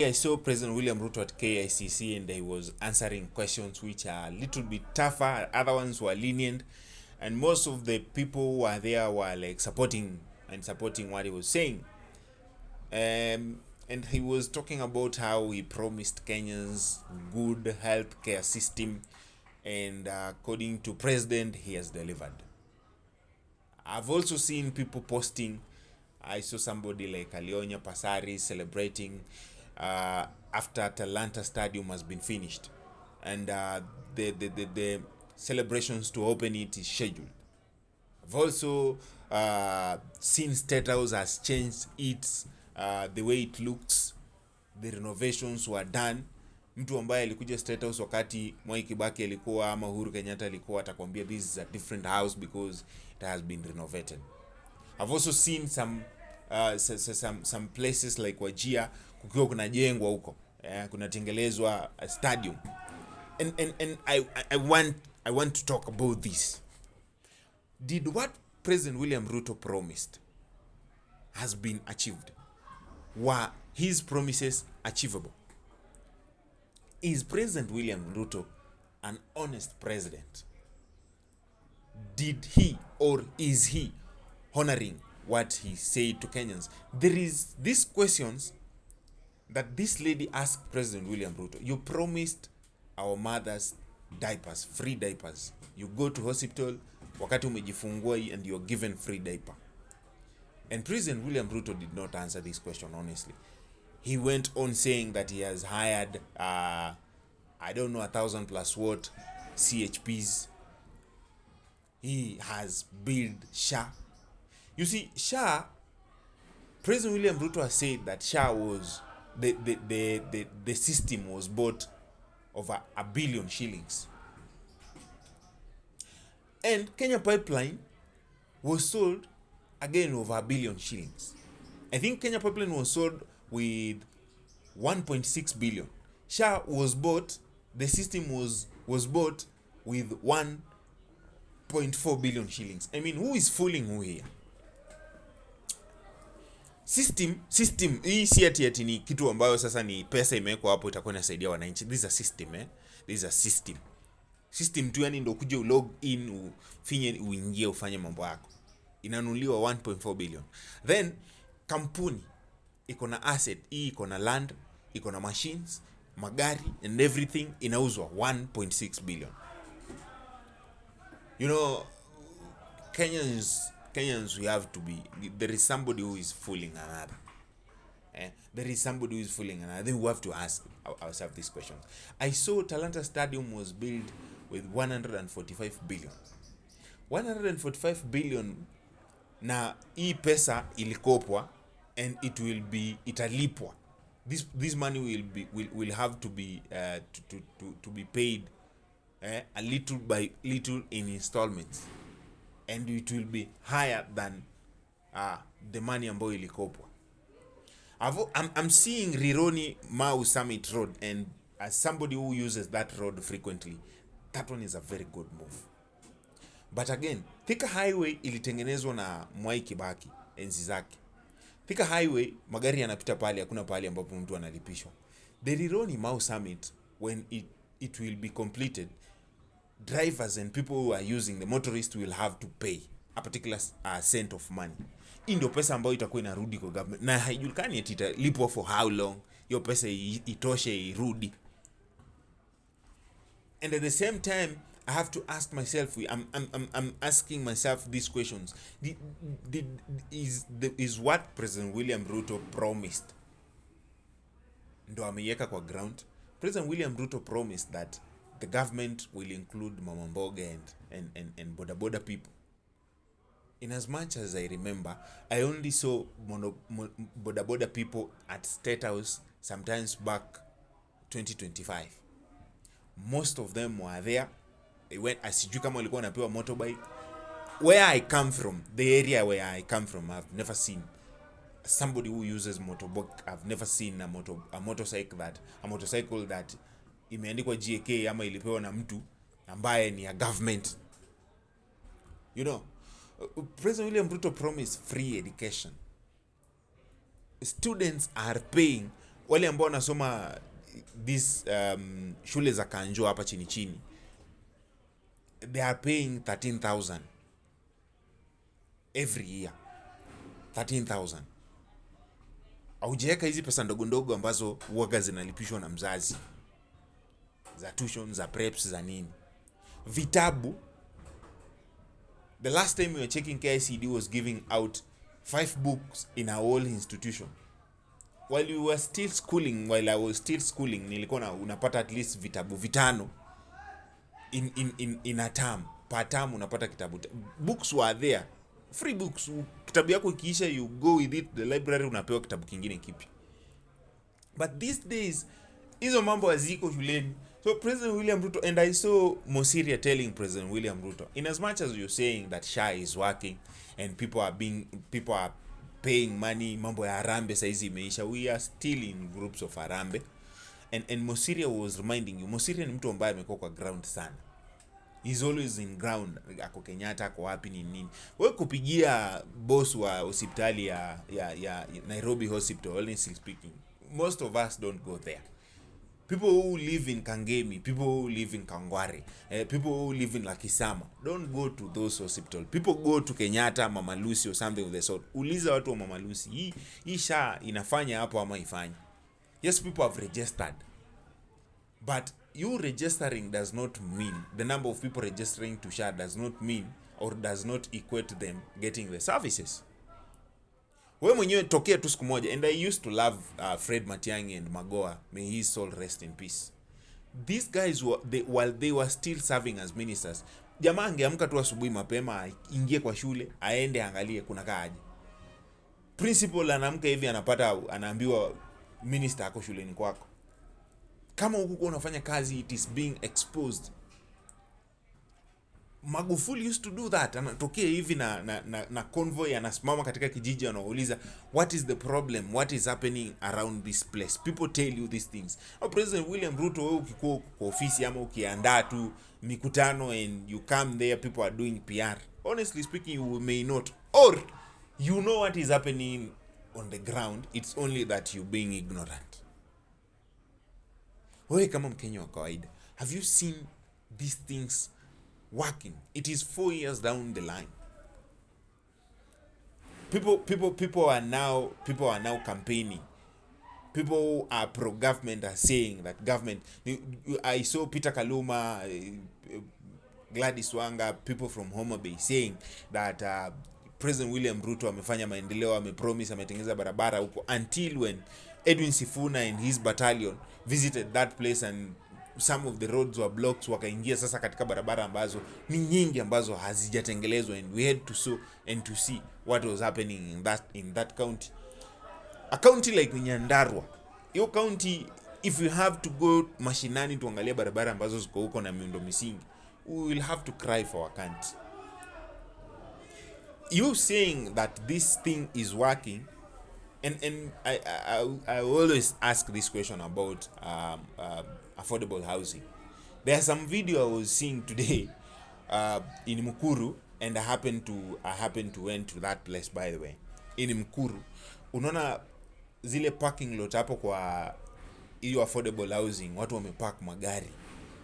I saw President William Ruto at KICC and he was answering questions which are a little bit tougher, other ones were lenient, and most of the people who were there were like supporting what he was saying. And he was talking about how he promised Kenyans good health care system, and according to President, he has delivered. I've also seen people posting. I saw somebody like Alionya Pasari celebrating after Atalanta Stadium has been finished, and the celebrations to open it is scheduled. I've also seen State House has changed its the way it looks. The renovations were done. Mtu ambaye alikuja State House wakati Mwai Kibaki alikuwa ama Uhuru Kenyatta alikuwa, atakwambia this is a different house because it has been renovated. I've also seen some places like Wajia kukiwa kunajengwa huko, kunatengelezwa a stadium, and I want to talk about this. Did what President William Ruto promised has been achieved? Were his promises achievable? Is President William Ruto an honest president? Did he or is he honoring what he said to Kenyans? There is these questions that this lady asked President William Ruto. You promised our mothers diapers, free diapers. You go to hospital wakati umejifungua and you're given free diaper. And President William Ruto did not answer this question honestly. He went on saying that he has hired 1,000 plus what CHPs. He has built SHA. You see, SHA, President William Ruto has said that SHA was the system was bought over 1 billion shillings. And Kenya Pipeline was sold again over 1 billion shillings. I think Kenya Pipeline was sold with 1.6 billion. SHA was bought, the system was bought with 1.4 billion shillings. I mean, who is fooling who here? System hii si ati ni kitu ambayo sasa ni pesa imewekwa hapo itakuwa inasaidia wananchi. This is a system, this is a system tu, yani ndio kuje log in ufinye uingie ufanye mambo yako. Inanunuliwa 1.4 billion. Then kampuni iko na asset, hii iko na land, iko na machines, magari and everything, inauzwa 1.6 billion. You know, Kenyans, we have to be, there is somebody who is fooling another. There is somebody who is fooling another. Then we have to ask ourselves this question. I saw Talanta Stadium was built with 145 billion. 145 billion na hii pesa ilikopwa and italipwa. This money will have to be to be paid a little by little in installments, and it will be higher than the money ambayo ilikopwa. I'm seeing Rironi Mau Summit Road, and as somebody who uses that road frequently, that one is a very good move. But again, Thika Highway ilitengenezwa na Mwai Kibaki enzi zake. Thika Highway magari yanapita pale, hakuna pale ambapo mtu analipishwa. The Rironi Mau Summit, when it will be completed, drivers and people who are using, the motorists will have to pay a particular cent of money. Hii ndio pesa ambayo itakuwa inarudi kwa government, na haijulikani eti italipwa for how long. Hiyo pesa itoshe irudi. And at the same time, I have to ask myself, I'm asking myself these questions. Is what President William Ruto promised ndo ameiweka kwa ground? President William Ruto promised that the government will include mama mboga and boda people. In as much as I remember, I only saw boda people at State House sometimes back 2025. Most of them were there. They went, asijui kama walikuwa wanapewa motorbike. Where I come from, the area where I come from, I've never seen somebody who uses motorbike. I've never seen a motorcycle that imeandikwa GK ama ilipewa na mtu ambaye ni a government. You know, President William Ruto promised free education. Students are paying wale ambao wanasoma this shule za kanjo hapa chini chini, they are paying 13,000 every year. 13,000. Aujeka hizi pesa ndogo ndogo ambazo uwaga zinalipishwa na mzazi, za tuition, za preps, za nini. Vitabu, the last time we were checking, KICD was giving out 5 books in our whole institution. While I was still schooling, nilikuwa unapata at least vitabu 5 in a term. Per term unapata kitabu. Books were there, free books. Kitabu yako ikiisha, you go with it the library, unapewa kitabu kingine kipi. But these days hizo mambo haziko shuleni. So President William Ruto, and I saw Mosiria telling President William Ruto, in as much as you're saying that SHA is working and people are paying money, mambo ya harambe saizi imeisha, we are still in groups of harambe. And Mosiria was reminding you, Mosiria ni mtu ambaye amekuwa kwa ground sana. He's always in ground. Ako Kenyatta, ako wapi nini. Wewe kupigia boss wa hospitali ya Nairobi Hospital, honestly speaking, most of us don't go there. People who live in Kangemi, people who live in Kangware, people who live in Lakisama, don't go to those hospitals. People go to Kenyatta, Mama Lucy or something of the sort. Uliza watu wa Mama Lucy, hii SHA inafanya hapo ama ifanye? Yes, people have registered. But you registering does not mean, the number of people registering to SHA does not mean or does not equate them getting the services. Wewe mwenyewe tokea tu siku moja, and I used to love Fred Matiang'i and Magoha, may his soul rest in peace. These guys while they were still serving as ministers, jamaa angeamka tu asubuhi mapema, ingie kwa shule, aende angalie kuna kaaje. Principal anaamka hivi anaambiwa minister ako shuleni kwako. Kama huko unafanya kazi, it is being exposed. Magufuli used to do that. Anatokea hivi na convoy, anasimama katika kijiji, anauliza what is the problem, what is happening around this place. People tell you these things. President William Ruto, wewe ukikuwa kwa ofisi ama ukiandaa tu mikutano and you come there, people are doing PR, honestly speaking, you may not, or you know what is happening on the ground, it's only that you being ignorant. Wewe kama Mkenya wa kawaida, have you seen these things working? It is 4 years down the line. People are now campaigning. People who are pro-government are saying that government. I saw Peter Kaluma, Gladys Wanga, people from Homa Bay saying that President William Ruto amefanya maendeleo, amepromise, ametengeza barabara huko, until when Edwin Sifuna and his battalion visited that place and some of the roads were blocked, wakaingia sasa katika barabara ambazo ni nyingi ambazo hazijatengelezwa, and we had to see what was happening in that county. A county like Nyandarua, your county, if you have to go mashinani tuangalia barabara ambazo ziko huko na miundo misingi, we will have to cry for our country. You saying that this thing is working, and I always ask this question about affordable housing. There's some video I was seeing today in Mukuru, and I happened to went to that place, by the way. In Mukuru, unaona zile parking lot hapo kwa hiyo affordable housing, watu wamepark magari.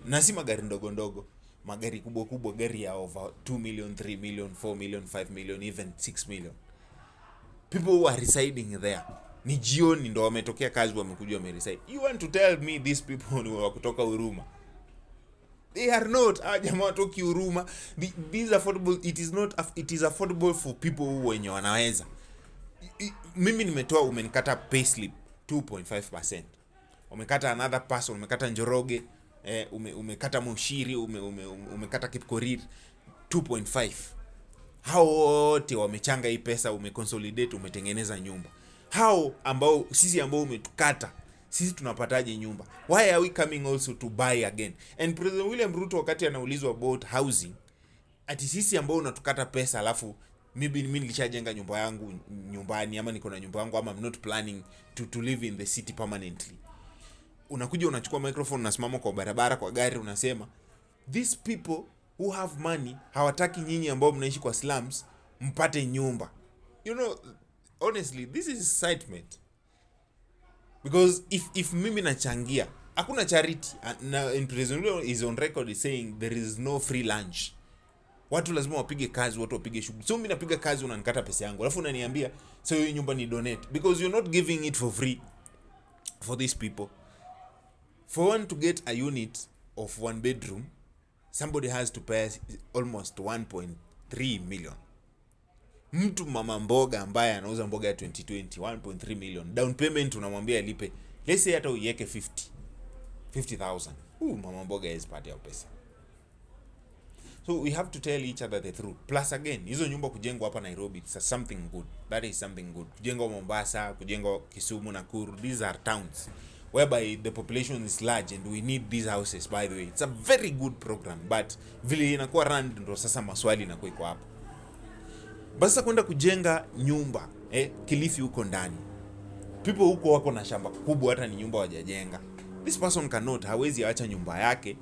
Na si magari ndogo ndogo, magari kubwa kubwa, gari ya over 2 million, 3 million, 4 million, 5 million, even 6 million. People who are residing there, ni jioni ndo wametokea kazi, wamekuja wamereside. You want to tell me these people ni wa kutoka Huruma? They are not. Jamaa watoki Huruma. These affordable, it is affordable for people who wenye wanaweza. Mimi nimetoa, umenikata payslip 2.5%. Umekata another person, umekata Njoroge, umekata Mushiri, umekata Kipkorir 2.5. Hao wote wamechanga hii pesa, umeconsolidate, umetengeneza nyumba. Hao ambao sisi ambao umetukata, sisi tunapataje nyumba? Why are we coming also to buy again? And President William Ruto wakati anaulizwa about housing, ati sisi ambao unatukata pesa, alafu maybe mimi nilishajenga nyumba yangu nyumbani, ama niko na nyumba yangu, ama I'm not planning to live in the city permanently. Unakuja unachukua microphone, unasimama kwa barabara kwa gari, unasema these people who have money hawataki nyinyi ambao mnaishi kwa slums mpate nyumba. You know, honestly, this is incitement. Because if mimi nachangia, hakuna charity. And President Ruto is on record saying there is no free lunch. Watu lazima wapige kazi, watu wapige shughuli. So mimi napiga kazi, unanikata pesa yangu, alafu unaniambia so hiyo nyumba ni donate, because you're not giving it for free for these people. For one to get a unit of 1 bedroom, somebody has to pay almost 1.3 million. Mtu mama mboga ambaye anauza mboga ya 2020, 1.3 million. Down payment unamwambia alipe, let's say hata uiweke 50,000. Mama mboga is part ya pesa. So we have to tell each other the truth. Plus again, hizo nyumba kujengwa hapa Nairobi, it's something good. That is something good. Kujengwa Mombasa, kujengwa Kisumu, Nakuru, these are towns whereby the population is large and we need these houses. By the way, it's a very good program, but vile inakuwa run ndo sasa maswali inakuwa iko hapo. Basta kwenda kujenga nyumba Kilifi huko ndani, people huko wako na shamba kubwa, hata ni nyumba wajajenga. This person cannot, hawezi acha nyumba yake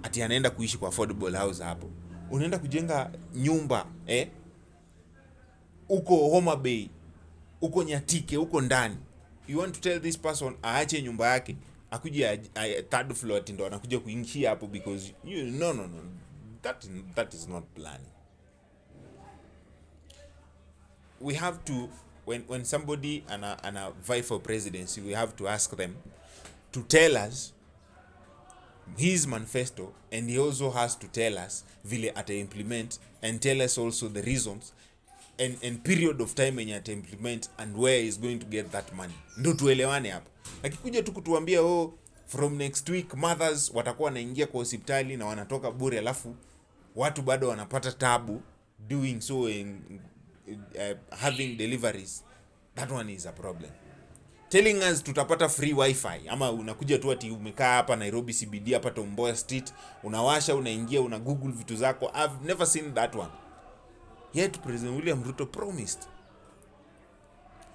ati anaenda kuishi kwa affordable house hapo. Unaenda kujenga nyumba uko Homa Bay, uko Nyatike, uko ndani. You want to tell this person aache nyumba yake akuje third floor ati ndo anakuja kuingia hapo, because no, that is not planning. We have to, when somebody ana vie for presidency, we have to ask them to tell us his manifesto, and he also has to tell us vile ata implement, and tell us also the reasons and period of time when ata implement and where he's going to get that money. Ndo tuelewane hapo. Akikuja tu kutuambia from next week mothers watakuwa wanaingia kwa hospitali na wanatoka bure, alafu watu bado wanapata tabu doing so in having deliveries, that one is a problem. Telling us tutapata free wifi, ama unakuja tu ati umekaa hapa Nairobi CBD hapa Tom Mboya Street, unawasha, unaingia, una google vitu zako. I've never seen that one. Yet President William Ruto promised.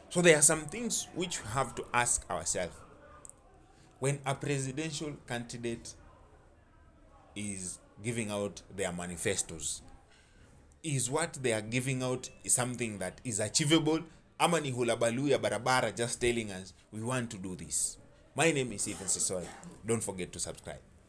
So there are some things which we have to ask ourselves. When a presidential candidate is giving out their manifestos, is what they are giving out is something that is achievable, ama ni hulabalu ya barabara just telling us we want to do this? My name is Ethan Sisoy. Don't forget to subscribe.